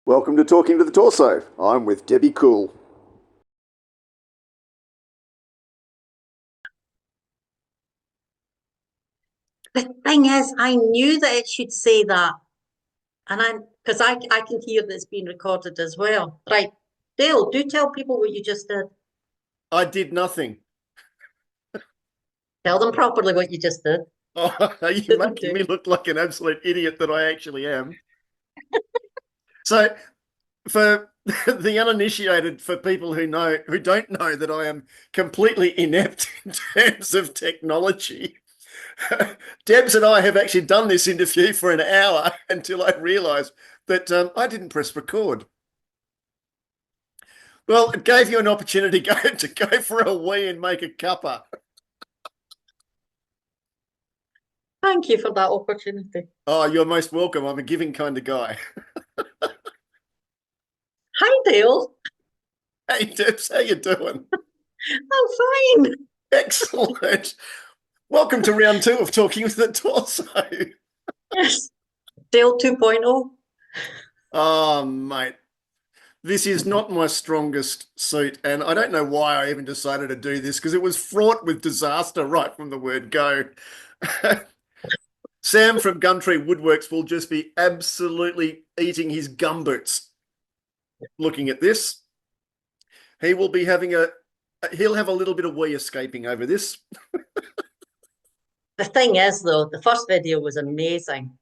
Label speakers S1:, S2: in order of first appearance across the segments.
S1: Welcome to Talking to the Torso. I'm with Debbie Coull.
S2: The thing is, I knew that it should say that, and I can hear that it's being recorded as well. Right, Dale, do tell people what you just did.
S3: I did nothing.
S2: Tell them properly what you just did.
S3: Oh, are you
S2: Didn't
S3: making
S2: do.
S3: me look like an absolute idiot that I actually am? So, for the uninitiated, for people who don't know that I am completely inept in terms of technology, Debs and I have actually done this interview for an hour until I realised that I didn't press record. Well, it gave you an opportunity to go for a wee and make a cuppa.
S2: Thank you for that opportunity.
S3: Oh, you're most welcome. I'm a giving kind of guy.
S2: Hi, Dale.
S3: Hey, Debs, how you doing?
S2: I'm fine.
S3: Excellent. Welcome to round two of Talking with the Torso.
S2: Yes, Dale 2.0.
S3: Oh, mate. This is not my strongest suit, and I don't know why I even decided to do this because it was fraught with disaster right from the word go. Sam from Gumtree Woodworks will just be absolutely eating his gumboots looking at this. He will be he'll have a little bit of wee escaping over this.
S2: The thing is, though, the first video was amazing.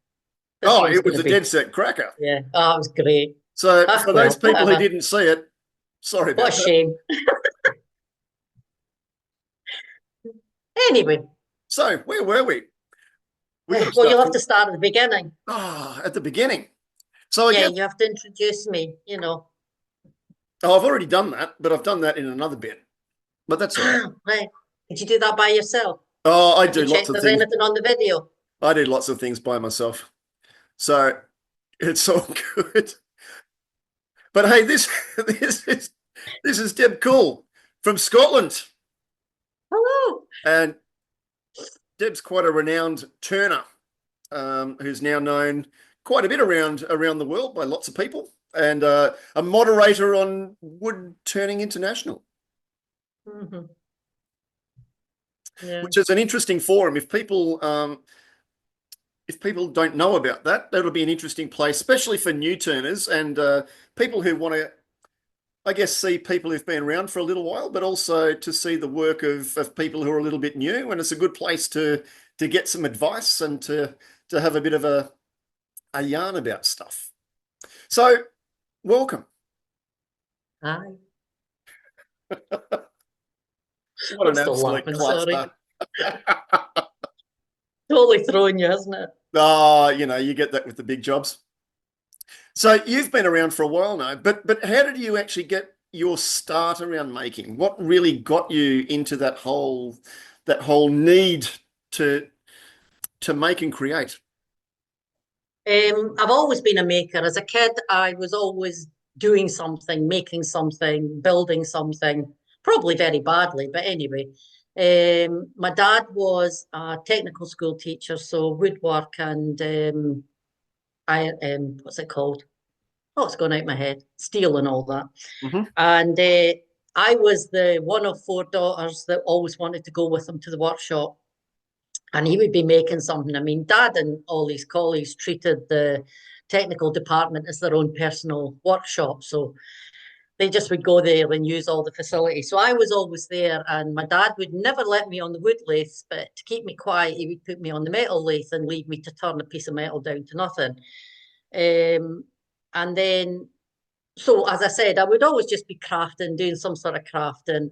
S2: This
S3: Oh,
S2: one's
S3: it
S2: going
S3: was
S2: to
S3: a
S2: be,
S3: dead set cracker.
S2: yeah. Oh, it was great.
S3: So
S2: Ah,
S3: for those
S2: well,
S3: people who
S2: whatever.
S3: didn't see it, sorry
S2: What a
S3: about that.
S2: shame. Anyway,
S3: So where were we? We got to
S2: well,
S3: start
S2: you'll have
S3: from
S2: to start at the beginning.
S3: at the beginning. So I
S2: Yeah,
S3: guess
S2: you have to introduce me.
S3: I've already done that, but I've done that in another bit. But that's all right.
S2: Ah, right. Did you do that by yourself?
S3: Oh, I
S2: Have you
S3: do lots
S2: checked
S3: of
S2: there's
S3: things.
S2: anything on the video?
S3: I do lots of things by myself. So it's all good. But hey, this is this is Deb Coull from Scotland.
S2: Hello.
S3: And Deb's quite a renowned turner, who's now known quite a bit around the world by lots of people, and a moderator on Wood Turning International,
S2: Hmm. Yeah.
S3: which is an interesting forum. If people don't know about that, that'll be an interesting place, especially for new turners and people who want to, I guess, see people who've been around for a little while, but also to see the work of people who are a little bit new. And it's a good place to get some advice and to have a bit of a yarn about stuff. So, welcome.
S2: Hi.
S3: What
S2: I'm
S3: an
S2: still
S3: absolute
S2: laughing, sorry.
S3: cluster.
S2: Totally throwing you, isn't it?
S3: Oh, you get that with the big jobs. So you've been around for a while now, but how did you actually get your start around making? What really got you into that whole need to to make and create?
S2: I've always been a maker. As a kid, I was always doing something, making something, building something, probably very badly, but anyway. My dad was a technical school teacher, so woodwork and I what's it called? Oh, it's gone out my head. Steel and all that.
S3: Hmm.
S2: And I was the one of four daughters that always wanted to go with him to the workshop. And he would be making something. I mean, Dad and all his colleagues treated the technical department as their own personal workshop. So they just would go there and use all the facilities. So I was always there, and my dad would never let me on the wood lathe, but to keep me quiet, he would put me on the metal lathe and leave me to turn a piece of metal down to nothing. And then so as I said, I would always just be crafting, doing some sort of crafting.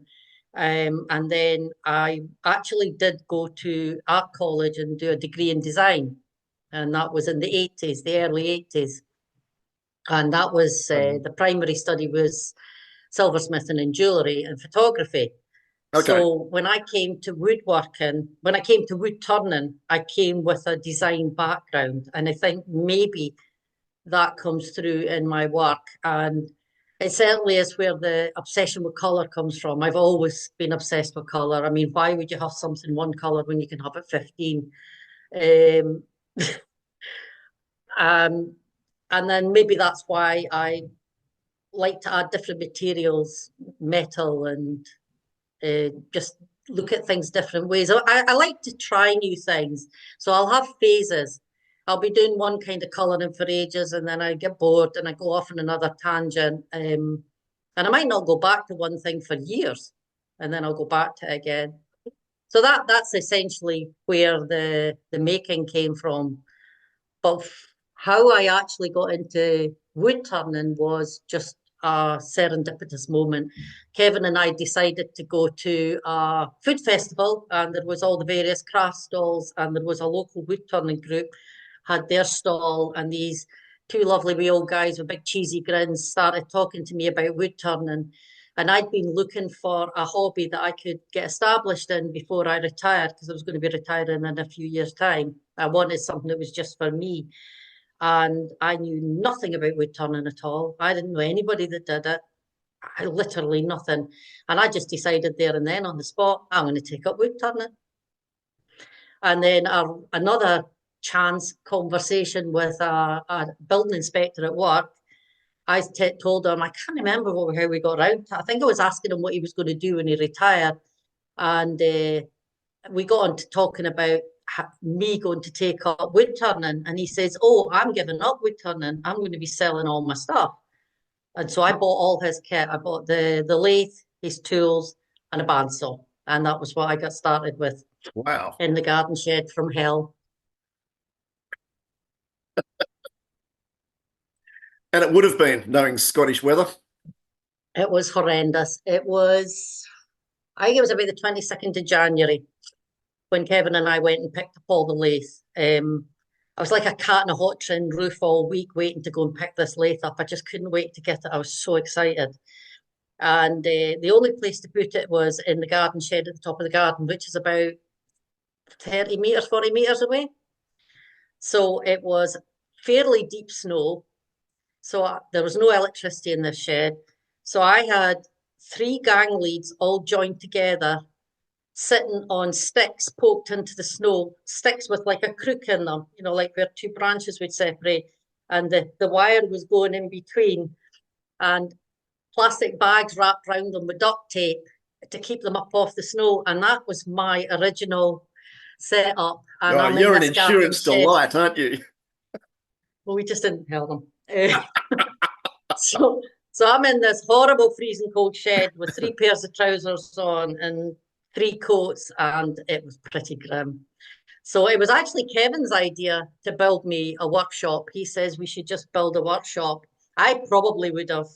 S2: And then I actually did go to art college and do a degree in design. And that was in the 80s, the early 80s. And that was the primary study was silversmithing and jewellery and photography.
S3: Okay.
S2: So when I came to woodworking, when I came to wood turning, I came with a design background. And I think maybe that comes through in my work. And it certainly is where the obsession with colour comes from. I've always been obsessed with colour. I mean, why would you have something one colour when you can have it 15? Um, um, and then maybe that's why I like to add different materials, metal, and just look at things different ways. I like to try new things. So I'll have phases. I'll be doing one kind of colouring for ages, and then I get bored and I go off on another tangent. And I might not go back to one thing for years, and then I'll go back to it again. So that's essentially where the making came from. But how I actually got into wood turning was just a serendipitous moment. Kevin and I decided to go to a food festival, and there was all the various craft stalls, and there was a local wood turning group had their stall, and these two lovely wee old guys with big cheesy grins started talking to me about wood turning. And I'd been looking for a hobby that I could get established in before I retired, because I was going to be retiring in a few years' time. I wanted something that was just for me. And I knew nothing about wood turning at all. I didn't know anybody that did it. I literally nothing. And I just decided there and then on the spot, I'm going to take up wood turning. And then another chance conversation with a building inspector at work. I told him, I can't remember how we got around to. I think I was asking him what he was going to do when he retired. And we got on to talking about me going to take up wood turning. And he says, oh, I'm giving up wood turning. I'm going to be selling all my stuff. And so I bought all his kit. I bought the lathe, his tools, and a bandsaw. And that was what I got started with.
S3: Wow.
S2: In the garden shed from hell.
S3: And it would have been, knowing Scottish weather.
S2: It was horrendous. I think it was about the 22nd of January when Kevin and I went and picked up all the lathe. I was like a cat in a hot tin roof all week waiting to go and pick this lathe up. I just couldn't wait to get it. I was so excited. And the only place to put it was in the garden shed at the top of the garden, which is about 30 metres, 40 metres away. So it was fairly deep snow. So there was no electricity in this shed. So I had 3 gang leads all joined together, sitting on sticks poked into the snow, sticks with like a crook in them, like where 2 branches would separate. And the wire was going in between, and plastic bags wrapped around them with duct tape to keep them up off the snow. And that was my original setup. And
S3: Oh,
S2: I'm
S3: you're
S2: in
S3: an
S2: this garden
S3: insurance
S2: shed.
S3: delight, aren't you?
S2: Well, we just didn't tell them. So I'm in this horrible freezing cold shed with 3 pairs of trousers on and 3 coats, and it was pretty grim. So it was actually Kevin's idea to build me a workshop. He says we should just build a workshop. I probably would have,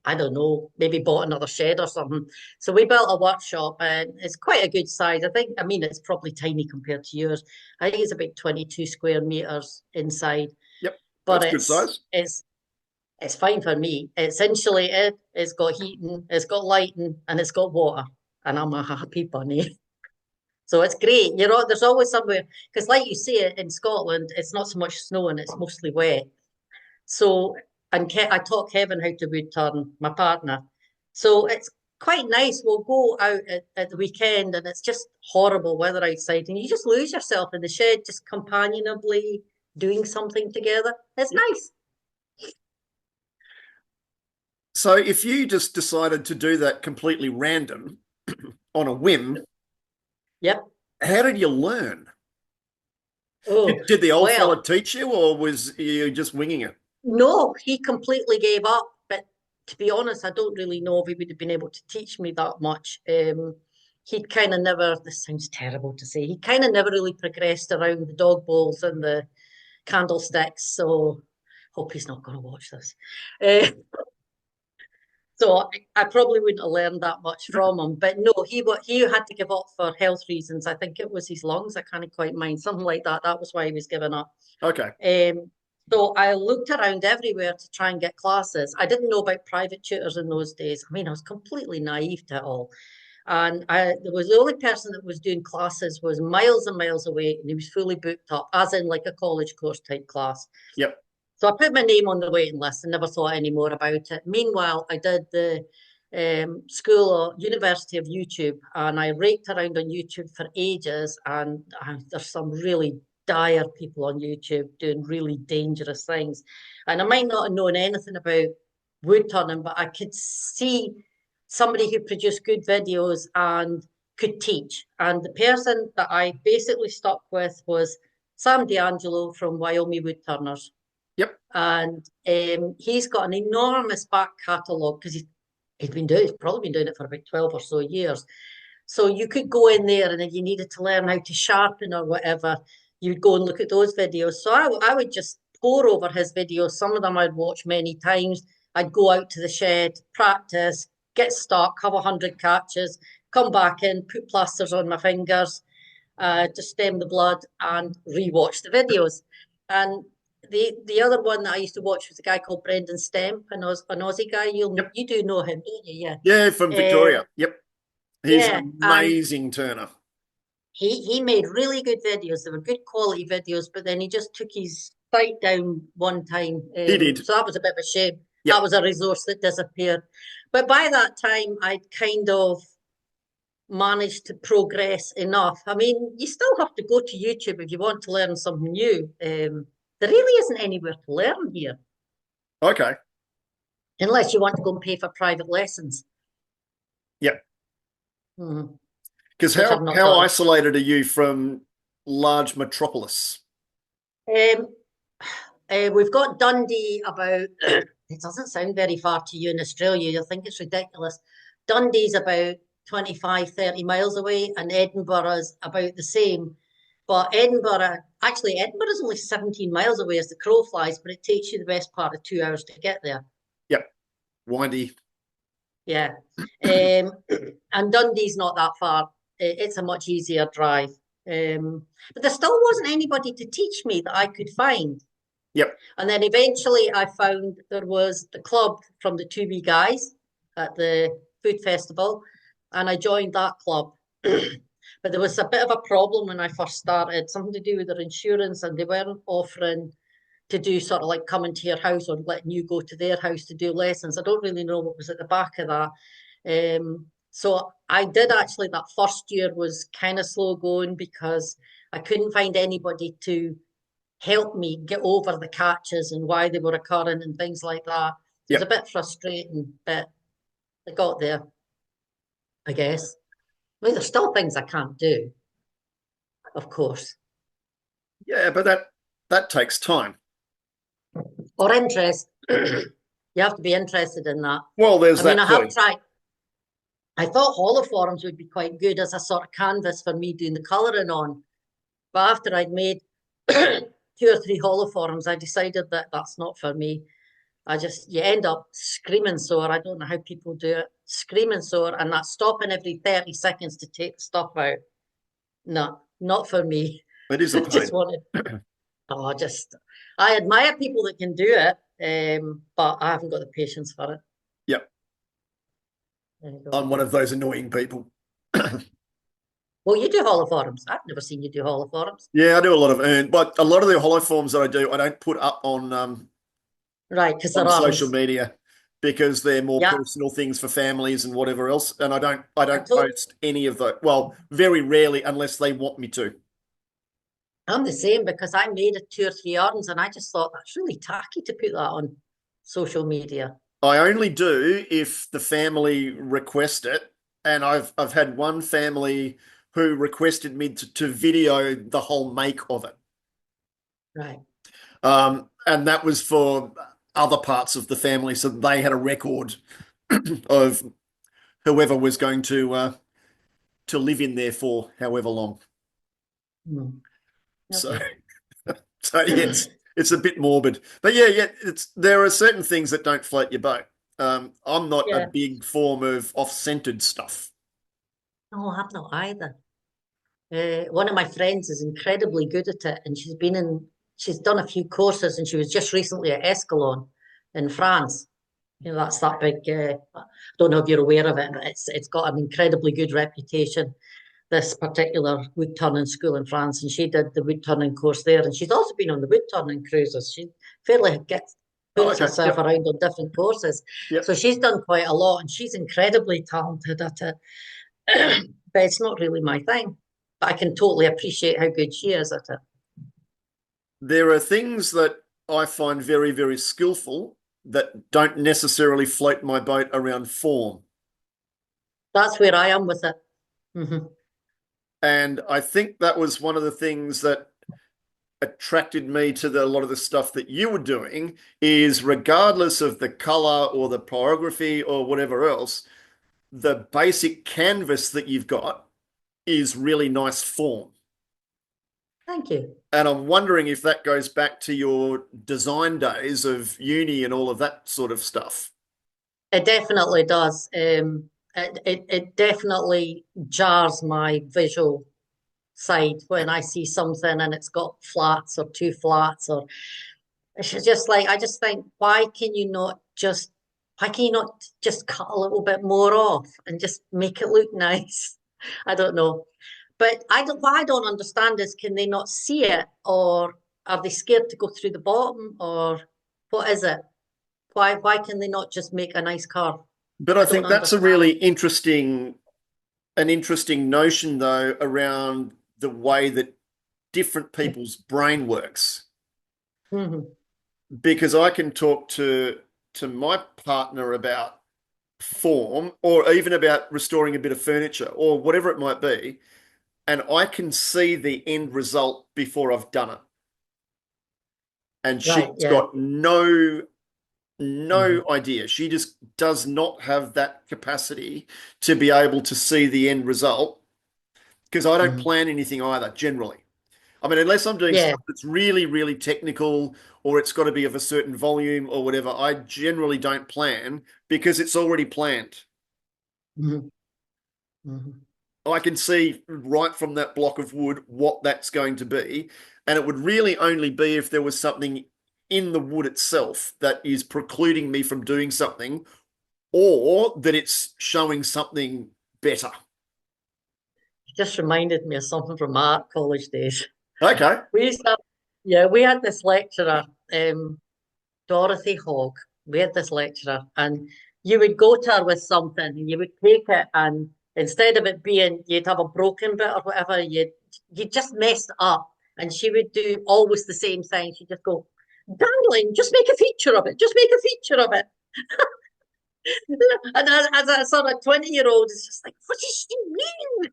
S2: I don't know, maybe bought another shed or something. So we built a workshop, and it's quite a good size. I mean, it's probably tiny compared to yours. I think it's about 22 square meters inside.
S3: Yep,
S2: but
S3: that's good size.
S2: It's fine for me. It's insulated, it's got heating, it's got lighting, and it's got water. And I'm a happy bunny. So it's great. There's always somewhere, because like you say, in Scotland, it's not so much snow and it's mostly wet. So, and I taught Kevin how to wood turn, my partner. So it's quite nice. We'll go out at the weekend and it's just horrible weather outside, and you just lose yourself in the shed, just companionably doing something together. It's nice.
S3: So if you just decided to do that completely random on a whim,
S2: Yep.
S3: how did you learn?
S2: Oh,
S3: Did the old
S2: well,
S3: fella teach you, or was you just winging it?
S2: no, he completely gave up. But to be honest, I don't really know if he would have been able to teach me that much. He'd kind of never, this sounds terrible to say, he kind of never really progressed around the dog bowls and the candlesticks. So hope he's not going to watch this. Uh, So I probably wouldn't have learned that much from him. But no, he had to give up for health reasons. I think it was his lungs. I can't quite mind, something like that. That was why he was giving up.
S3: Okay.
S2: So I looked around everywhere to try and get classes. I didn't know about private tutors in those days. I mean, I was completely naive to it all. And there was the only person that was doing classes was miles and miles away, and he was fully booked up, as in like a college course type class.
S3: Yep.
S2: So I put my name on the waiting list and never thought any more about it. Meanwhile, I did the school or university of YouTube, and I raked around on YouTube for ages, and there's some really dire people on YouTube doing really dangerous things. And I might not have known anything about wood turning, but I could see somebody who produced good videos and could teach. And the person that I basically stuck with was Sam D'Angelo from Wyoming Woodturners.
S3: Yep.
S2: And he's got an enormous back catalogue because he's probably been doing it for about 12 or so years. So you could go in there, and if you needed to learn how to sharpen or whatever, you'd go and look at those videos. So I would just pore over his videos. Some of them I'd watch many times. I'd go out to the shed, practice, get stuck, have 100 catches, come back in, put plasters on my fingers, to stem the blood, and re-watch the videos. And the other one that I used to watch was a guy called Brendan Stemp, an Aussie guy. You do know him, don't you? Yeah.
S3: Yeah, from Victoria. Yep. He's an
S2: Yeah,
S3: amazing turner.
S2: he made really good videos. They were good quality videos, but then he just took his site down one time.
S3: He did.
S2: So that was a bit of a shame.
S3: Yep.
S2: That was a resource that disappeared. But by that time, I'd kind of managed to progress enough. I mean, you still have to go to YouTube if you want to learn something new. There really isn't anywhere to learn here,
S3: Okay.
S2: unless you want to go and pay for private lessons.
S3: Yep.
S2: Mhm.
S3: Because
S2: Which I've not
S3: how
S2: done.
S3: isolated are you from large metropolis?
S2: We've got Dundee about, it doesn't sound very far to you in Australia. You'll think it's ridiculous. Dundee's about 25, 30 miles away, and Edinburgh's about the same. But Edinburgh is only 17 miles away as the crow flies, but it takes you the best part of 2 hours to get there.
S3: Yep. Windy.
S2: Yeah. And Dundee's not that far. It's a much easier drive. But there still wasn't anybody to teach me that I could find.
S3: Yep.
S2: And then eventually I found there was the club from the 2B guys at the food festival, and I joined that club. But there was a bit of a problem when I first started, something to do with their insurance, and they weren't offering to do sort of like coming to your house or letting you go to their house to do lessons. I don't really know what was at the back of that. So I did actually, that first year was kind of slow going because I couldn't find anybody to help me get over the catches and why they were occurring and things like that. It was a bit frustrating, but I got there, I guess. I mean, there's still things I can't do, of course.
S3: Yeah, but that takes time.
S2: Or interest. You have to be interested in that.
S3: Well, there's
S2: I mean,
S3: that
S2: I have
S3: too.
S2: tried. I thought holoforms would be quite good as a sort of canvas for me doing the colouring on. But after I'd made 2 or 3 holoforms, I decided that that's not for me. You end up screaming sore. I don't know how people do it. Screaming sore, and that stopping every 30 seconds to take stuff out. No, not for me.
S3: It is a pain.
S2: I admire people that can do it, but I haven't got the patience for it.
S3: Yep. I'm one of those annoying people.
S2: Well, you do holoforms. I've never seen you do holoforms.
S3: Yeah, I do a lot of but a lot of the holoforms that I do, I don't put up on
S2: right, because
S3: on
S2: they're
S3: social media because they're more
S2: yeah.
S3: personal things for families and whatever else. And I don't
S2: Absolutely.
S3: post any of those. Well, very rarely unless they want me to.
S2: I'm the same because I made it 2 or 3 yarns and I just thought that's really tacky to put that on social media.
S3: I only do if the family request it. And I've had one family who requested me to video the whole make of it.
S2: Right.
S3: And that was for other parts of the family, so they had a record of whoever was going to live in there for however long.
S2: Okay.
S3: So yeah, it's a bit morbid, but yeah, there are certain things that don't float your boat. I'm not a big form of off-centered stuff.
S2: No, I'm not either. One of my friends is incredibly good at it, and she's done a few courses, and she was just recently at Escalon in France. You know, that's that big. I don't know if you're aware of it, but it's got an incredibly good reputation. This particular wood turning school in France, and she did the wood turning course there, and she's also been on the wood turning cruises. She fairly puts herself around on different courses.
S3: Yep.
S2: So she's done quite a lot, and she's incredibly talented at it. But it's not really my thing. But I can totally appreciate how good she is at it.
S3: there are things that I find very, very skillful that don't necessarily float my boat around form.
S2: That's where I am with it. Hmm.
S3: And I think that was one of the things that attracted me to a lot of the stuff that you were doing is regardless of the color or the pyrography or whatever else, the basic canvas that you've got is really nice form.
S2: Thank you.
S3: And I'm wondering if that goes back to your design days of uni and all of that sort of stuff.
S2: It definitely does. It definitely jars my visual side when I see something and it's got flats or two flats, or it's just like, I just think, why can you not just cut a little bit more off and just make it look nice? I don't know. But what I don't understand is, can they not see it, or are they scared to go through the bottom, or what is it? Why can they not just make a nice curve?
S3: But I
S2: I don't
S3: think that's a really
S2: understand.
S3: interesting notion though around the way that different people's brain works.
S2: Hmm.
S3: Because I can talk to my partner about form or even about restoring a bit of furniture or whatever it might be, and I can see the end result before I've done it. And
S2: Right,
S3: she's
S2: yeah.
S3: got no
S2: Hmm.
S3: idea. She just does not have that capacity to be able to see the end result because I don't
S2: Hmm.
S3: plan anything either, generally. I mean, unless I'm doing
S2: Yeah.
S3: stuff that's really, really technical or it's got to be of a certain volume or whatever, I generally don't plan because it's already planned.
S2: Hmm. Hmm.
S3: I can see right from that block of wood what that's going to be. And it would really only be if there was something in the wood itself that is precluding me from doing something or that it's showing something better.
S2: Just reminded me of something from my art college days.
S3: Okay.
S2: We used to, yeah, we had this lecturer, Dorothy Hogg. We had this lecturer, and you would go to her with something, and you would take it, and instead of it being you'd have a broken bit or whatever, you just messed up, and she would do always the same thing. She'd just go, "Darling, just make a feature of it. Just make a feature of it." And as a sort of 20-year-old, it's just like, what does she mean?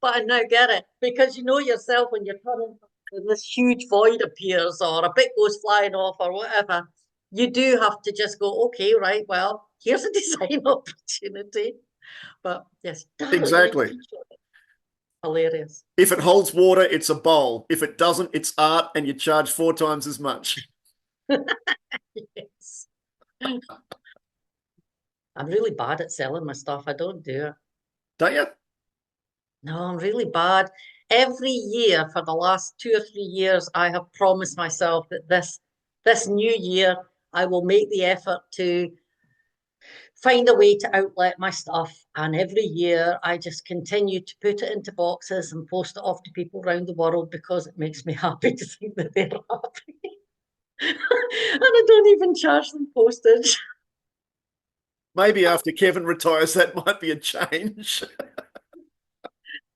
S2: But I now get it, because you know yourself when you're turning, and this huge void appears or a bit goes flying off or whatever, you do have to just go, okay, right, well, here's a design opportunity. But yes, darling, make a
S3: Exactly.
S2: feature. Hilarious.
S3: If it holds water, it's a bowl. If it doesn't, it's art and you charge 4 times as much.
S2: Yes. I'm really bad at selling my stuff. I don't do it.
S3: Don't you?
S2: No, I'm really bad. Every year for the last 2 or 3 years, I have promised myself that this new year I will make the effort to find a way to outlet my stuff. And every year I just continue to put it into boxes and post it off to people around the world because it makes me happy to think that they're happy. And I don't even charge them postage.
S3: Maybe after Kevin retires, that might be a change.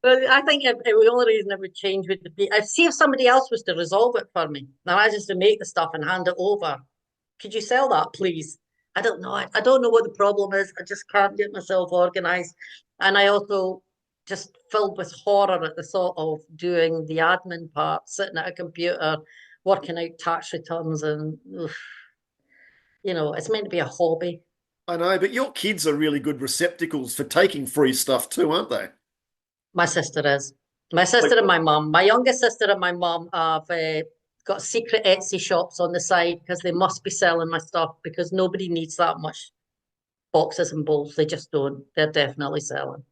S2: But I think the only reason it would change would be, I see if somebody else was to resolve it for me. Now I just to make the stuff and hand it over. Could you sell that, please? I don't know. I don't know what the problem is. I just can't get myself organized. And I also just filled with horror at the thought of doing the admin part, sitting at a computer, working out tax returns, and it's meant to be a hobby.
S3: I know, but your kids are really good receptacles for taking free stuff too, aren't they?
S2: My sister is. My
S3: Like,
S2: sister and my mum. My youngest sister and my mum have got secret Etsy shops on the side because they must be selling my stuff because nobody needs that much boxes and bowls. They just don't. They're definitely selling.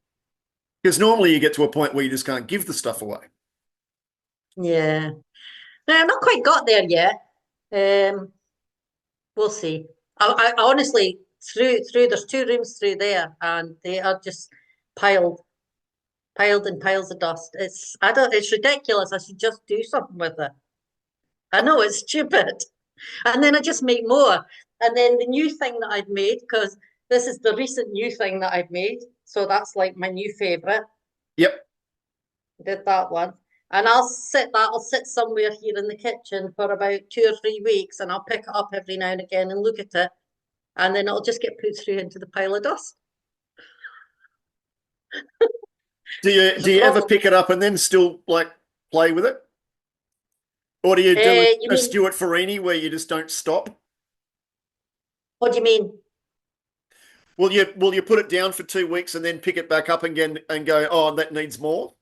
S3: because normally you get to a point where you just can't give the stuff away.
S2: Yeah. No, I've not quite got there yet. Um, we'll see. I honestly through there's two rooms through there and they are just piled, piled and piles of dust. It's ridiculous. I should just do something with it. I know it's stupid. And then I just make more. And then the new thing that I've made, because this is the recent new thing that I've made. So that's like my new favorite.
S3: Yep.
S2: Did that one. And I'll sit somewhere here in the kitchen for about 2 or 3 weeks, and I'll pick it up every now and again and look at it, and then it'll just get put through into the pile of dust.
S3: Do you ever pick it up and then still like play with it? Or do you do
S2: You
S3: a
S2: mean,
S3: Stuart Farini where you just don't stop?
S2: what do you mean?
S3: Will you put it down for 2 weeks and then pick it back up again and go, oh, that needs more?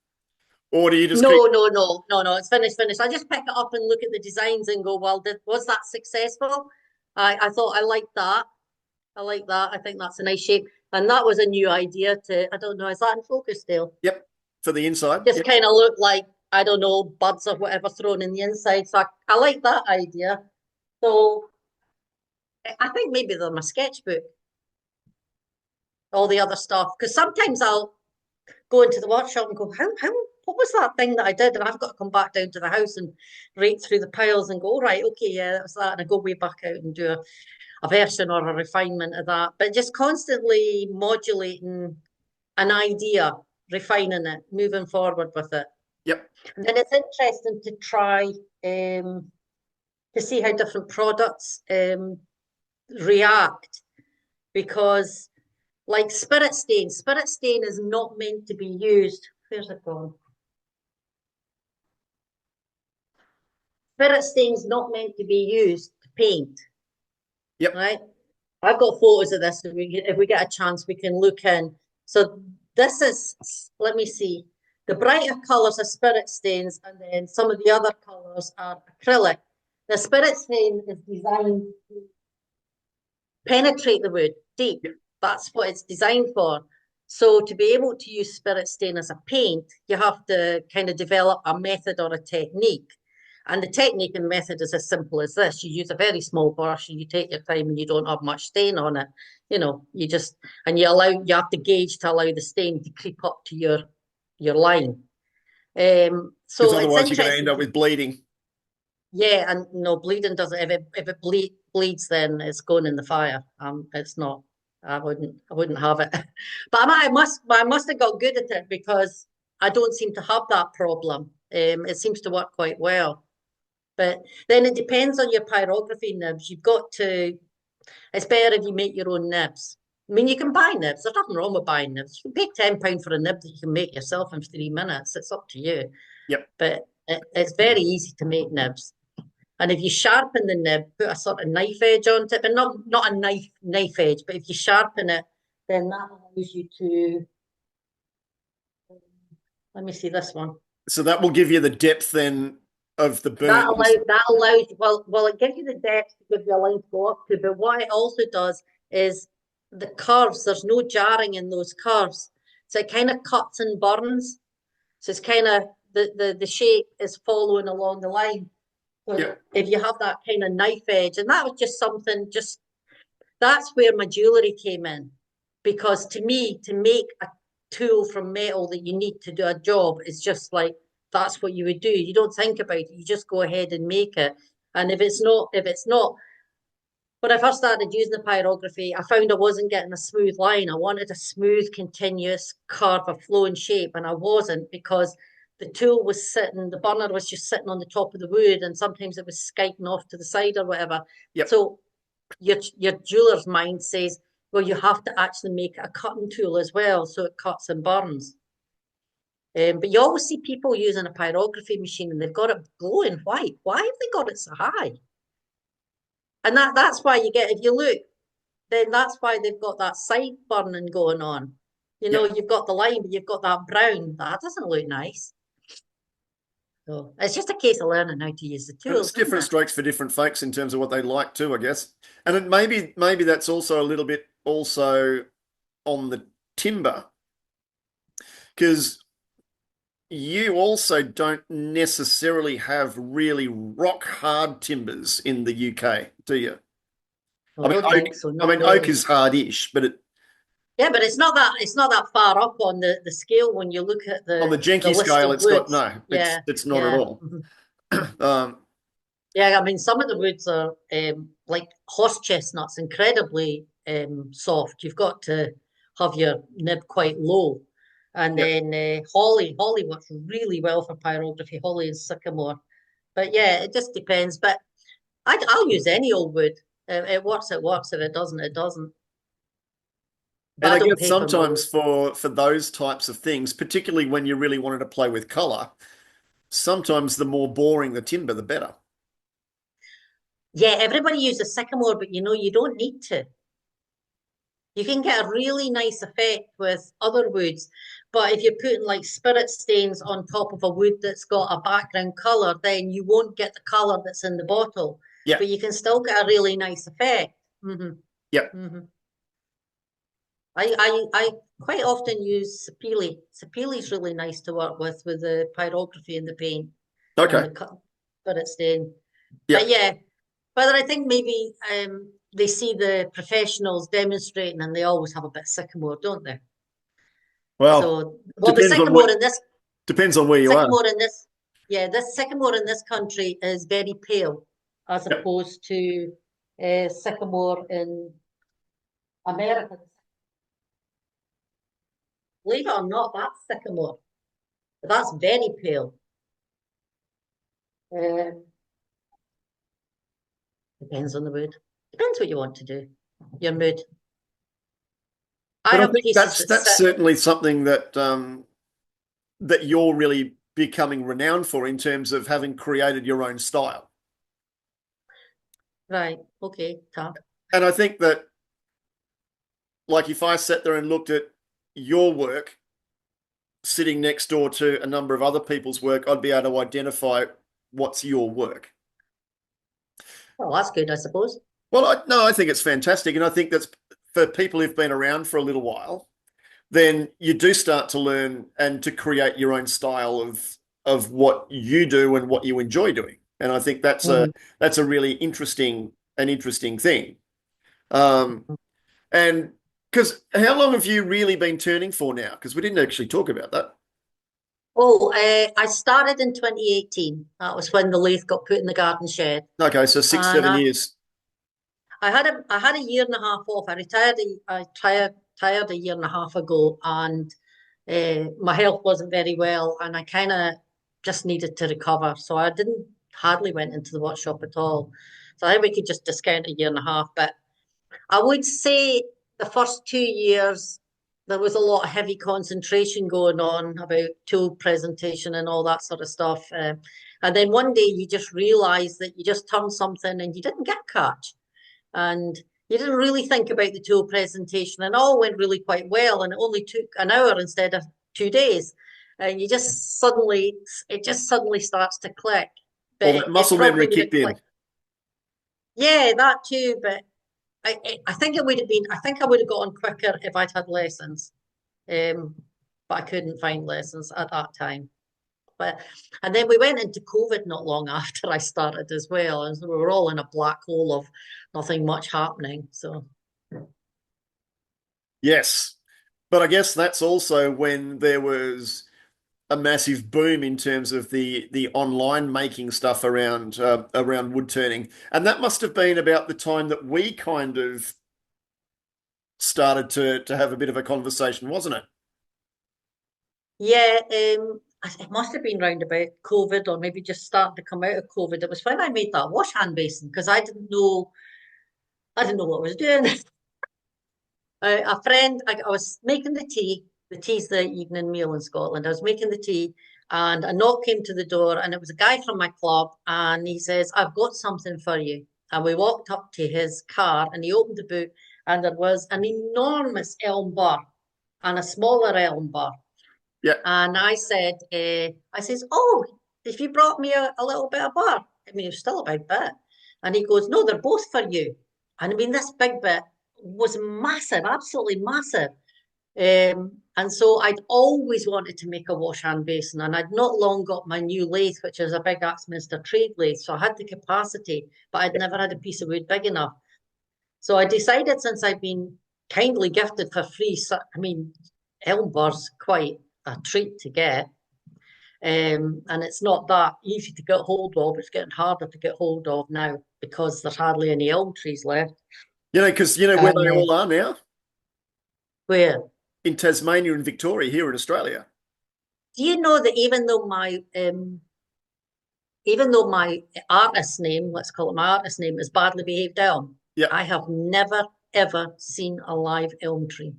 S3: Or do you just keep?
S2: No, it's finished. I just pick it up and look at the designs and go, well, was that successful? I thought I liked that. I like that. I think that's a nice shape. And that was a new idea I don't know, is that in focus still?
S3: Yep, for the inside.
S2: Just
S3: Yep.
S2: kind of look like, I don't know, buds or whatever thrown in the inside. So I like that idea. So I think maybe they're my sketchbook, all the other stuff. Because sometimes I'll go into the workshop and go, what was that thing that I did? And I've got to come back down to the house and rake through the piles and go, right, okay, yeah, that was that. And I go way back out and do a version or a refinement of that. But just constantly modulating an idea, refining it, moving forward with it.
S3: Yep.
S2: And then it's interesting to try to see how different products react, because like spirit stain is not meant to be used. Where's it gone? Spirit stain's not meant to be used to paint.
S3: Yep.
S2: Right? I've got photos of this. If we get a chance, we can look in. So this is, let me see. The brighter colours are spirit stains, and then some of the other colours are acrylic. The spirit stain is designed to penetrate the wood deep.
S3: Yep.
S2: That's what it's designed for. So to be able to use spirit stain as a paint, you have to kind of develop a method or a technique. And the technique and method is as simple as this. You use a very small brush and you take your time and you don't have much stain on it. You know, you have to gauge to allow the stain to creep up to your line.
S3: Because
S2: So
S3: otherwise
S2: it's
S3: you're going to end up with bleeding.
S2: Yeah, and no, bleeding doesn't. If it bleeds, then it's going in the fire. It's not. I wouldn't have it. But I must have got good at it, because I don't seem to have that problem. It seems to work quite well. But then it depends on your pyrography nibs. You've got to. It's better if you make your own nibs. I mean, you can buy nibs. There's nothing wrong with buying nibs. You can pay £10 for a nib that you can make yourself in 3 minutes. It's up to you.
S3: Yep.
S2: But it's very easy to make nibs. And if you sharpen the nib, put a sort of knife edge onto it, but not a knife edge, but if you sharpen it, then that allows you to, let me see this one.
S3: So that will give you the depth then of the burn.
S2: That allows, well, it gives you the depth to give you a line to go up to, but what it also does is the curves, there's no jarring in those curves. So it kind of cuts and burns. So it's kind of, the shape is following along the line. So
S3: Yeah.
S2: if you have that kind of knife edge, and that was just something, that's where my jewellery came in. Because to me, to make a tool from metal that you need to do a job is just like, that's what you would do. You don't think about it, you just go ahead and make it. And if it's not, when I first started using the pyrography, I found I wasn't getting a smooth line. I wanted a smooth, continuous curve, a flowing shape, and I wasn't, because the tool was sitting, the burner was just sitting on the top of the wood, and sometimes it was skiting off to the side or whatever.
S3: Yep.
S2: So your jeweler's mind says, well, you have to actually make a cutting tool as well, so it cuts and burns. But you always see people using a pyrography machine and they've got it glowing white. Why have they got it so high? And that's why you get, if you look, then that's why they've got that side burning going on. You know, You've got the line, but you've got that brown. That doesn't look nice. So it's just a case of learning how to use the
S3: And
S2: tools.
S3: it's different strokes for different folks in terms of what they like too, I guess. And it maybe that's also a little bit also on the timber, because you also don't necessarily have really rock hard timbers in the UK, do you?
S2: I don't think so.
S3: Oak is hard-ish, but
S2: yeah, but it's not that far up on the scale when you look at
S3: on the Jenke scale, it's
S2: woods.
S3: it's not at all.
S2: Yeah, I mean, some of the woods are like horse chestnuts, incredibly soft. You've got to have your nib quite low. And
S3: Yep.
S2: then holly works really well for pyrography, holly and sycamore. But yeah, it just depends. But I'll use any old wood. If it works, it works. If it doesn't, it doesn't. But
S3: And
S2: I
S3: I
S2: don't
S3: guess
S2: paper mold.
S3: sometimes for those types of things, particularly when you really wanted to play with color, sometimes the more boring the timber, the better.
S2: Yeah, everybody uses sycamore, but you don't need to. You can get a really nice effect with other woods, but if you're putting like spirit stains on top of a wood that's got a background color, then you won't get the color that's in the bottle,
S3: Yeah.
S2: but you can still get a really nice effect. hmm
S3: Yep.
S2: hmm I quite often use sapele. Sapele is really nice to work with the pyrography and the paint and
S3: Okay.
S2: the spirit stain. But
S3: Yep.
S2: yeah, whether I think maybe they see the professionals demonstrating and they always have a bit of sycamore, don't they?
S3: Well,
S2: So, well, the
S3: depends on
S2: sycamore
S3: what
S2: in this
S3: depends on where you are.
S2: sycamore in this yeah, this sycamore in this country is very pale as
S3: Yep.
S2: opposed to sycamore in America. Believe it or not, that's sycamore. That's very pale. Uh, Depends on the mood. Depends what you want to do. Your mood. I
S3: But I
S2: have
S3: think
S2: pieces that
S3: that's
S2: sit
S3: certainly something that you're really becoming renowned for in terms of having created your own style.
S2: right. Okay, ta.
S3: And I think that, like, if I sat there and looked at your work sitting next door to a number of other people's work, I'd be able to identify what's your work.
S2: Well, that's good, I suppose.
S3: Well, no, I think it's fantastic. And I think that's for people who've been around for a little while, then you do start to learn and to create your own style of what you do and what you enjoy doing. And I think
S2: Mhm.
S3: that's a really interesting thing. Um, and because how long have you really been turning for now? Because we didn't actually talk about that.
S2: Oh, I started in 2018. That was when the lathe got put in the garden shed.
S3: Okay, so six,
S2: And
S3: 7 years.
S2: I had a year and a half off. I retired a year and a half ago, and my health wasn't very well, and I kind of just needed to recover. So I didn't hardly went into the workshop at all. So I think we could just discount a year and a half. But I would say the first 2 years there was a lot of heavy concentration going on about tool presentation and all that sort of stuff. And then one day you just realize that you just turned something and you didn't get catch. And you didn't really think about the tool presentation, and all went really quite well. And it only took an hour instead of 2 days. And it just suddenly starts to click. But
S3: All
S2: it,
S3: that
S2: it
S3: muscle
S2: probably
S3: memory
S2: would have
S3: kicked in.
S2: clicked. Yeah, that too. But I think it would have been, I think I would have gotten quicker if I'd had lessons. Um, but I couldn't find lessons at that time. But and then we went into COVID not long after I started as well, and so we were all in a black hole of nothing much happening. So
S3: Yes. But I guess that's also when there was a massive boom in terms of the online making stuff around wood turning. And that must have been about the time that we kind of started to have a bit of a conversation, wasn't it?
S2: yeah, it must have been round about COVID or maybe just starting to come out of COVID. It was when I made that wash hand basin because I didn't know what I was doing. A friend, I was making the tea. The tea's the evening meal in Scotland. I was making the tea, and a knock came to the door, and it was a guy from my club, and he says, "I've got something for you." And we walked up to his car, and he opened the boot, and there was an enormous elm bar and a smaller elm bar.
S3: Yeah.
S2: And I says, "Oh, if you brought me a little bit of bar, I mean, it's still a big bit." And he goes, "No, they're both for you." And I mean, this big bit was massive, absolutely massive. And so I'd always wanted to make a wash hand basin, and I'd not long got my new lathe, which is a big Axminster trade lathe. So I had the capacity, but I'd never had a piece of wood big enough. So I decided, since I'd been kindly gifted for free, so, I mean, elm bar's quite a treat to get. And it's not that easy to get hold of. It's getting harder to get hold of now because there's hardly any elm trees left.
S3: Because you know where
S2: And
S3: they all are now?
S2: where?
S3: in Tasmania and Victoria here in Australia.
S2: Do you know that even though my artist name, let's call it my artist name, is Badly Behaved Elm,
S3: Yeah.
S2: I have never ever seen a live elm tree.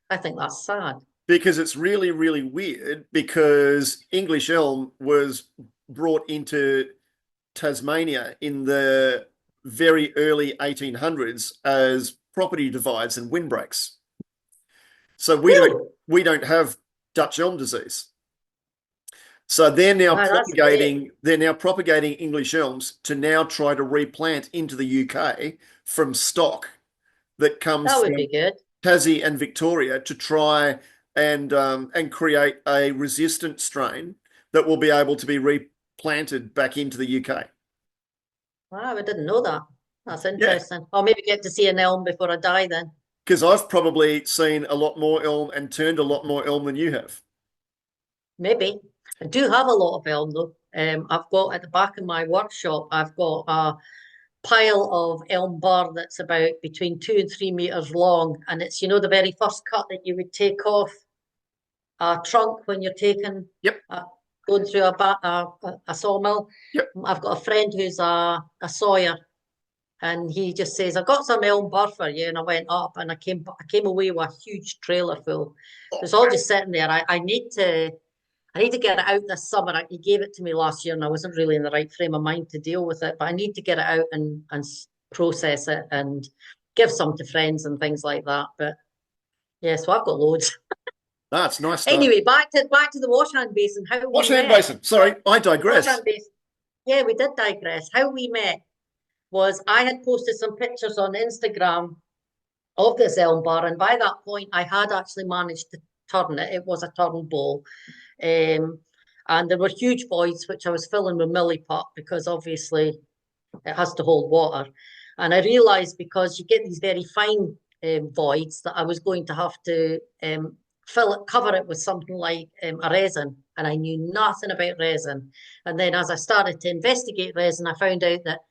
S2: I think that's sad.
S3: Because it's really, really weird because English elm was brought into Tasmania in the very early 1800s as property divides and windbreaks. So
S2: Really?
S3: we don't have Dutch elm disease. So they're now
S2: Wow, that's great.
S3: propagating English elms to now try to replant into the UK from stock that comes
S2: That would
S3: from
S2: be good.
S3: Tassie and Victoria to try and create a resistant strain that will be able to be replanted back into the UK.
S2: Wow, I didn't know that. That's
S3: Yeah,
S2: interesting. I'll maybe get to see an elm before I die then.
S3: because I've probably seen a lot more elm and turned a lot more elm than you have.
S2: Maybe. I do have a lot of elm though. I've got at the back of my workshop, I've got a pile of elm burr that's about between 2 and 3 meters long. And it's, you know, the very first cut that you would take off a trunk when you're taking
S3: Yep.
S2: Going through a sawmill.
S3: Yep.
S2: I've got a friend who's a sawyer, and he just says, "I've got some elm burr for you." And I went up, and I came away with a huge trailer full. So it's all just sitting there. I need to get it out this summer. He gave it to me last year, and I wasn't really in the right frame of mind to deal with it. But I need to get it out and process it and give some to friends and things like that. But yeah, so I've got loads.
S3: That's nice stuff.
S2: Anyway, back to the washhand basin. How we
S3: Washhand
S2: met.
S3: basin. Sorry, I digress.
S2: Washhand basin. Yeah, we did digress. How we met was I had posted some pictures on Instagram of this elm bar, and by that point, I had actually managed to turn it. It was a turn bowl. And there were huge voids, which I was filling with milliput because obviously it has to hold water. And I realized because you get these very fine voids that I was going to have to cover it with something like a resin. And I knew nothing about resin. And then as I started to investigate resin, I found out that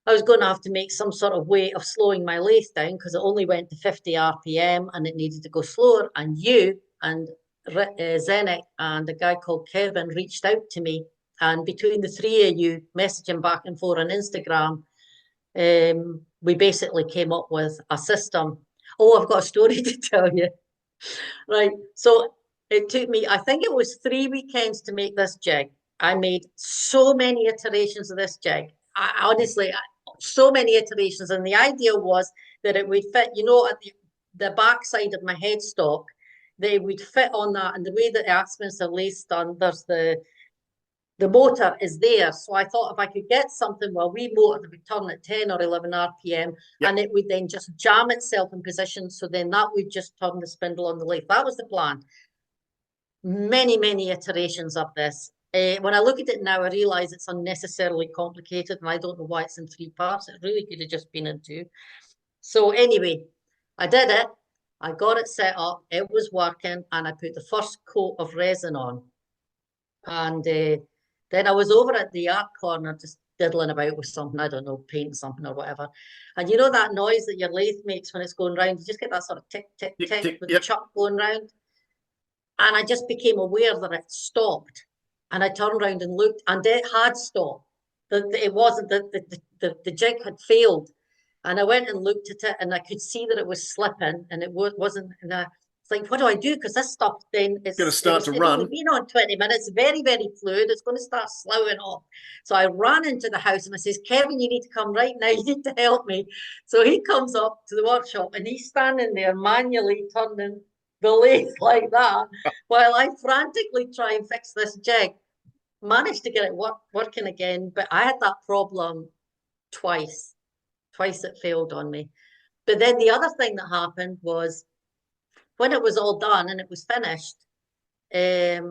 S2: I was going to have to make some sort of way of slowing my lathe down because it only went to 50 RPM and it needed to go slower. And you and Zenek and a guy called Kevin reached out to me. And between the three of you messaging back and forth on Instagram, we basically came up with a system. Oh, I've got a story to tell you. Right. So it took me, I think it was 3 weekends to make this jig. I made so many iterations of this jig. Honestly, so many iterations. And the idea was that it would fit, you know, at the back side of my headstock, they would fit on that. And the way that the Aspens are laced on, there's the motor is there. So I thought if I could get something where we motor that would turn at 10 or 11 RPM,
S3: Yep.
S2: and it would then just jam itself in position. So then that would just turn the spindle on the lathe. That was the plan. Many, many iterations of this. When I look at it now, I realize it's unnecessarily complicated, and I don't know why it's in 3 parts. It really could have just been in 2. So anyway, I did it. I got it set up. It was working, and I put the first coat of resin on. And then I was over at the art corner just diddling about with something, I don't know, painting something or whatever. And you know that noise that your lathe makes when it's going round? You just get that sort of tick, tick,
S3: Tick,
S2: tick,
S3: tick,
S2: with
S3: yep.
S2: the chuck going round. And I just became aware that it stopped. And I turned around and looked, and it had stopped. It wasn't the jig had failed. And I went and looked at it, and I could see that it was slipping, and it wasn't. And it's like, what do I do? Because this stuff then is
S3: Going to start to
S2: it's
S3: run.
S2: only been on 20 minutes, very, very fluid. It's going to start sloughing off. So I ran into the house and I says, Kevin, you need to come right now. You need to help me. So he comes up to the workshop and he's standing there manually turning the lathe like that while I frantically try and fix this jig. Managed to get it working again, but I had that problem twice. Twice it failed on me. But then the other thing that happened was when it was all done and it was finished, I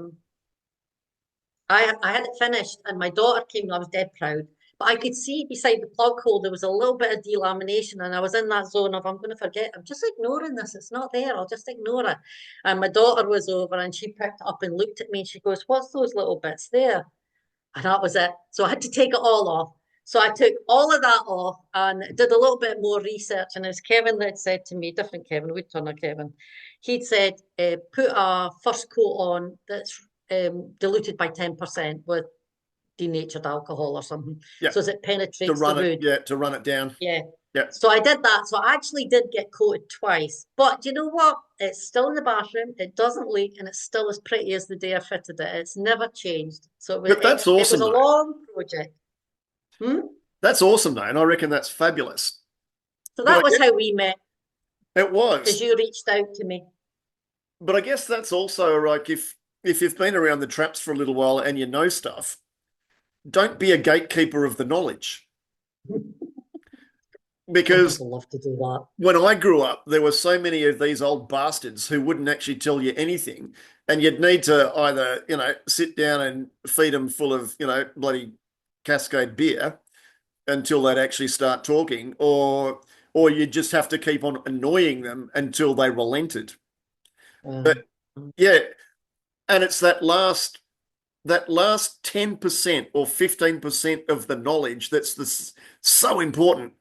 S2: had it finished and my daughter came and I was dead proud. But I could see beside the plug hole there was a little bit of delamination, and I was in that zone of I'm going to forget. I'm just ignoring this. It's not there. I'll just ignore it. And my daughter was over and she picked it up and looked at me and she goes, "What's those little bits there?" And that was it. So I had to take it all off, So I took all of that off and did a little bit more research. And as Kevin had said to me, different Kevin, Woodturner Kevin, he'd said, put a first coat on that's diluted by 10% with denatured alcohol or something,
S3: Yeah.
S2: so as it penetrates
S3: To run
S2: the wood.
S3: it, yeah, to run it down.
S2: Yeah.
S3: Yeah.
S2: So I did that. So I actually did get coated twice. But you know what? It's still in the bathroom. It doesn't leak, and it's still as pretty as the day I fitted it. It's never changed. So
S3: But that's
S2: it
S3: awesome,
S2: was a
S3: though.
S2: long project.
S3: That's awesome, though, and I reckon that's fabulous.
S2: So
S3: But
S2: that
S3: I
S2: was
S3: guess
S2: how we met,
S3: it
S2: because
S3: was.
S2: you reached out to me.
S3: But I guess that's also like if you've been around the traps for a little while and you know stuff, don't be a gatekeeper of the knowledge.
S2: Some
S3: Because
S2: people love to do that.
S3: when I grew up, there were so many of these old bastards who wouldn't actually tell you anything. And you'd need to either, sit down and feed them full of, bloody Cascade beer until they'd actually start talking, or you just have to keep on annoying them until they relented. But yeah, and it's that last 10% or 15% of the knowledge so important.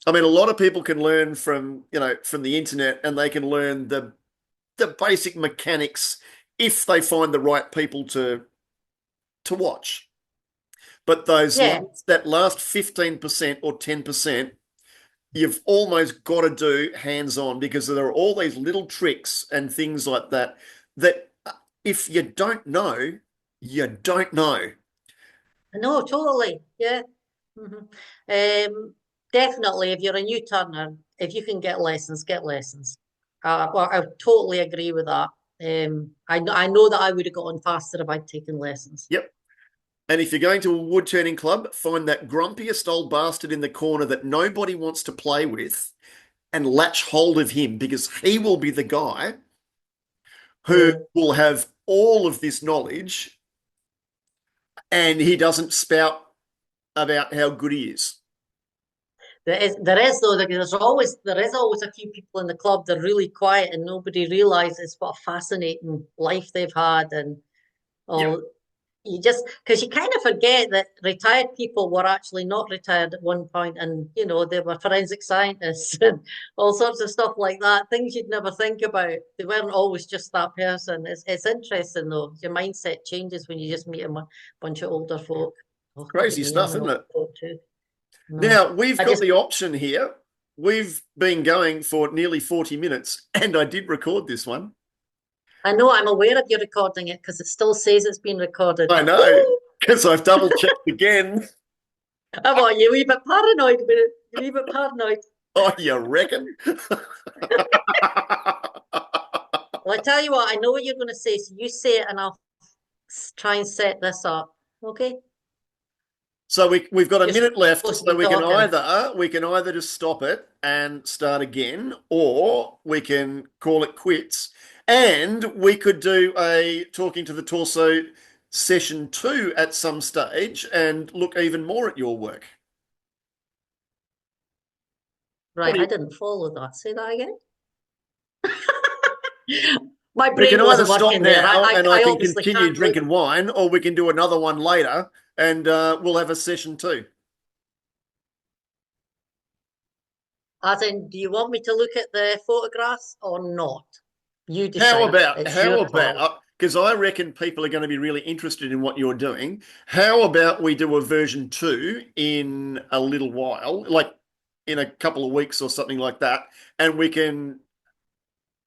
S3: I mean, a lot of people can learn from the internet, and they can learn the basic mechanics if they find the right people to watch. But
S2: Yeah.
S3: that last 15% or 10%, you've almost got to do hands-on, because there are all these little tricks and things like that if you don't know, you don't know.
S2: No, totally. Yeah. Definitely, if you're a new turner, if you can get lessons, get lessons. Well, I totally agree with that. I know that I would have gotten faster if I'd taken lessons.
S3: Yep. And if you're going to a wood turning club, find that grumpiest old bastard in the corner that nobody wants to play with and latch hold of him, because he will be the guy who will have all of this knowledge, and he doesn't spout about how good he is.
S2: There is though, there is always a few people in the club that are really quiet and nobody realizes what a fascinating life they've had, and all.
S3: Yep.
S2: You just, because you kind of forget that retired people were actually not retired at one point, and they were forensic scientists and all sorts of stuff like that. Things you'd never think about. They weren't always just that person. It's interesting though. Your mindset changes when you just meet a bunch of older folk. Oh, look at
S3: Crazy
S2: me, I'm
S3: stuff,
S2: an
S3: isn't
S2: old
S3: it?
S2: folk too. No.
S3: Now, we've
S2: I
S3: got
S2: just
S3: the option here. We've been going for nearly 40 minutes, and I did record this one.
S2: I know I'm aware of you recording it because it still says it's been recorded.
S3: I know, because I've double checked again.
S2: I want you a wee bit paranoid with it. You're a wee bit paranoid.
S3: Oh, you reckon?
S2: Well, I tell you what, I know what you're going to say, so you say it and I'll try and set this up. Okay?
S3: So we've got a
S2: You're
S3: minute left,
S2: supposed to
S3: so
S2: be
S3: we can
S2: talking.
S3: either just stop it and start again, or we can call it quits. And we could do a Talking to the Torso session 2 at some stage and look even more at your work.
S2: Right,
S3: What do
S2: I
S3: you-
S2: didn't follow that. Say that again. My
S3: We can
S2: brain
S3: either
S2: wasn't
S3: stop
S2: working there.
S3: now and I
S2: I
S3: can
S2: obviously
S3: continue
S2: can't look.
S3: drinking wine, or we can do another one later, and we'll have a session 2.
S2: As in, do you want me to look at the photographs or not? You
S3: How
S2: decide.
S3: about,
S2: It's your call.
S3: because I reckon people are going to be really interested in what you're doing. How about we do a version 2 in a little while, like in a couple of weeks or something like that, and we can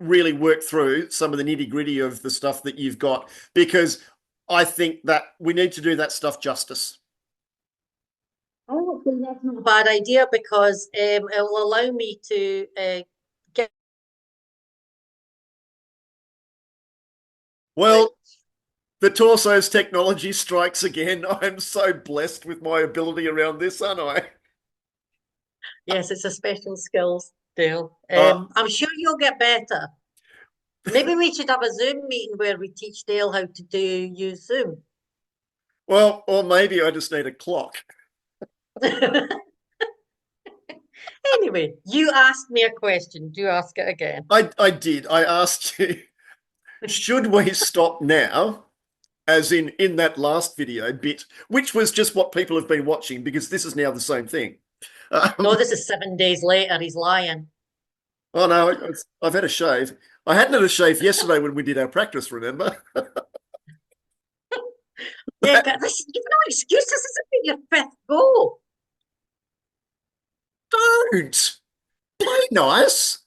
S3: really work through some of the nitty-gritty of the stuff that you've got, because I think that we need to do that stuff justice.
S2: Oh, okay, that's not a bad idea because it will allow me to get.
S3: Well, the Torso's technology strikes again. I'm so blessed with my ability around this, aren't I?
S2: Yes, it's a special skills, Dale.
S3: Uh,
S2: I'm sure you'll get better. Maybe we should have a Zoom meeting where we teach Dale how to use Zoom.
S3: well, or maybe I just need a clock.
S2: Anyway, you asked me a question. Do ask it again.
S3: I did. I asked you, should we stop now As in that last video bit, which was just what people have been watching, because this is now the same thing.
S2: No, this is 7 days later. He's lying.
S3: Oh no, I've had a shave. I hadn't had a shave yesterday when we did our practice, remember?
S2: Yeah, you've no excuses. This isn't your fifth go.
S3: Don't play nice.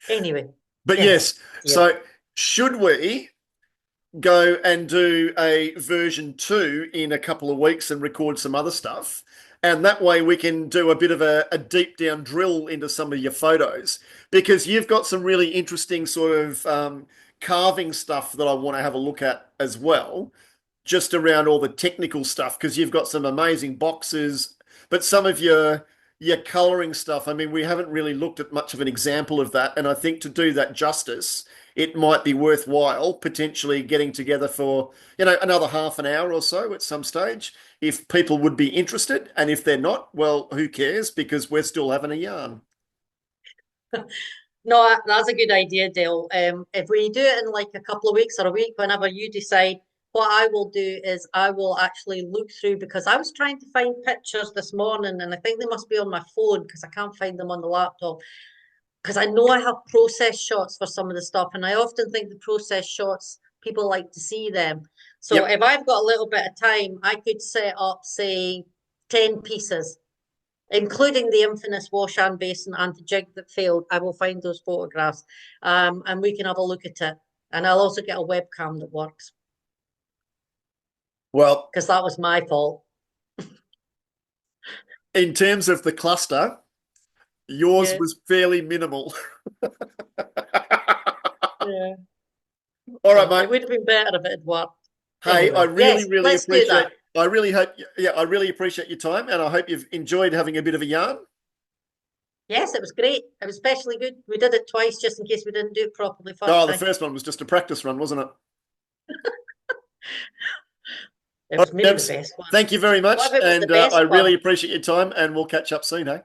S2: Anyway,
S3: But
S2: yeah,
S3: yes,
S2: yeah.
S3: so should we go and do a version 2 in a couple of weeks and record some other stuff? And that way we can do a bit of a deep down drill into some of your photos, because you've got some really interesting sort of carving stuff that I want to have a look at as well, just around all the technical stuff, because you've got some amazing boxes, but some of your coloring stuff, I mean, we haven't really looked at much of an example of that. And I think to do that justice, it might be worthwhile potentially getting together for, another half an hour or so at some stage, if people would be interested. And if they're not, well, who cares? Because we're still having a yarn.
S2: No, that's a good idea, Dale. If we do it in like a couple of weeks or a week, whenever you decide, what I will do is I will actually look through, because I was trying to find pictures this morning and I think they must be on my phone because I can't find them on the laptop. Because I know I have process shots for some of the stuff, and I often think the process shots, people like to see them. So
S3: Yep.
S2: if I've got a little bit of time, I could set up, say, 10 pieces, including the infamous wash and basin and the jig that failed. I will find those photographs, and we can have a look at it. And I'll also get a webcam that works,
S3: Well,
S2: because that was my fault.
S3: in terms of the cluster, yours
S2: Yeah,
S3: was fairly minimal.
S2: yeah.
S3: All right,
S2: So
S3: mate.
S2: it would have been better if it had worked.
S3: Hey, I
S2: Anyway,
S3: really,
S2: yes,
S3: really
S2: let's do
S3: appreciate.
S2: that.
S3: I really hope. Yeah, I really appreciate your time, and I hope you've enjoyed having a bit of a yarn.
S2: Yes, it was great. It was especially good. We did it twice just in case we didn't do it properly first
S3: Oh, the
S2: time.
S3: first one was just a practice run, wasn't it?
S2: It
S3: All
S2: was
S3: right,
S2: maybe the
S3: Debs,
S2: best one.
S3: thank you very much,
S2: What if it was the
S3: and
S2: best
S3: I
S2: one?
S3: really appreciate your time, and we'll catch up soon, eh?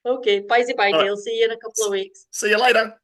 S2: Okay, bye
S3: All right,
S2: Dale. See you in a couple of weeks.
S3: see you later.